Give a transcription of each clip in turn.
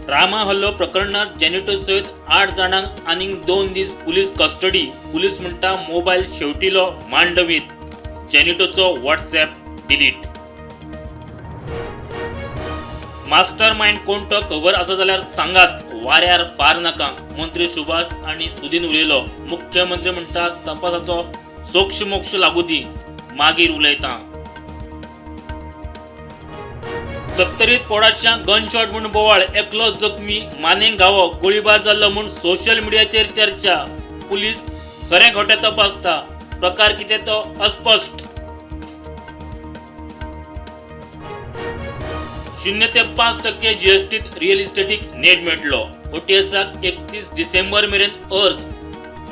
रामा हल्लो प्रकरणात जेनिटो सहित 8 जाणांक आनीक 2 दीस पुलीस कस्टडी. पुलीस म्हणटा मोबायल शेवटिलो मांडवीत. जेनिटोचो व्हॉट्सॲप डिलीट. मास्टर माइंड कोण तो खबर आसा जाल्यार सांगात, वाऱ्यार फार नाका. मंत्री सुभाष आणि सुदीन उलयलो. मुख्यमंत्री म्हणटा तपासाचो सोक्ष मोक्ष लागू दी, मागीर उलयता. 70 पोडाच्या गनशॉट म्हूण बोवाळ, एकलो जखमी, मानेक घावो, गोळीबार जाल्लो म्हूण सोशल मीडियाचेर चर्चा. पुलीस खरें खोटें तपासता, प्रकार कितें तो अस्पष्ट. 0 ते 5% जीएसटीत रिअल इस्टेटीक नेट मेळटलो. ओटीएसाक 31 डिसेंबर मेरेन अर्ज.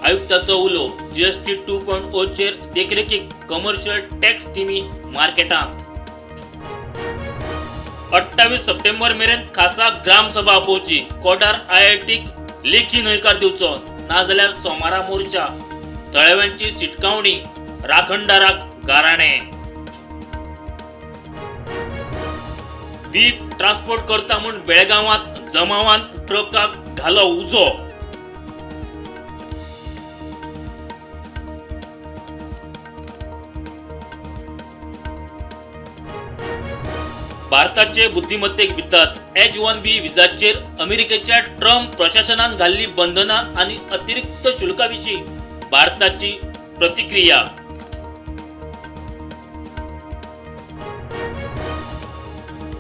आयुक्ताचो उलो. जीएसटी 2.0 चेर देखरेखीक कमर्शियल टॅक्स स्किमी मार्केटांत. 28 सप्टेंबर मेरेन खासा ग्रामसभा आपोवची. कोडार आयआयटीक लेखी न्हयकार दिवचो, नाजाल्यार सोमारा मोर्चा. थळाव्यांची शिटकावणी, राखणदाराक गाराणे. बीफ ट्रान्सपोर्ट करता म्हूण बेळगांवांत जमावान ट्रकाक घालो उजो. भारताचे बुद्धिमत्तेक भितात. H-1B विजाचेर अमेरिकेच्या ट्रम्प प्रशासनान घाल्ली बंधनां आनी अतिरिक्त शुल्काविशीं भारताची प्रतिक्रिया.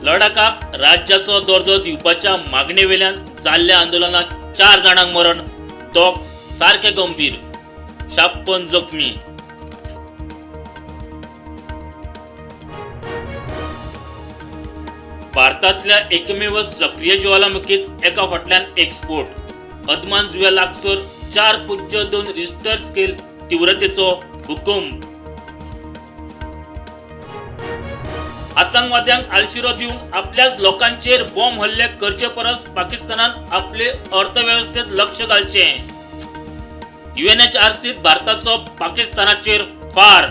लडाखाक राज्याचो दर्जो दिवपाच्या मागणेवेल्यान जाल्ल्या आंदोलनात 4 जाणांक मरण, 2 सारखे गंभीर, 56 जखमी. भारतातल्या एकमेव सक्रिय ज्वालामुखीत एका फाटल्यान एक स्फोट. अदमान जुव्या लागसर 4.2 रिश्टर स्केल तीव्रतेचो भूकंप. आतंकवाद्यांक आलशिरो दिवन आपल्याच लोकांचेर बॉम्ब हल्ले करचे परस पाकिस्तानान आपले अर्थव्यवस्थेत लक्ष घालचे. UNHRCत भारताचो पाकिस्तानाचेर फार.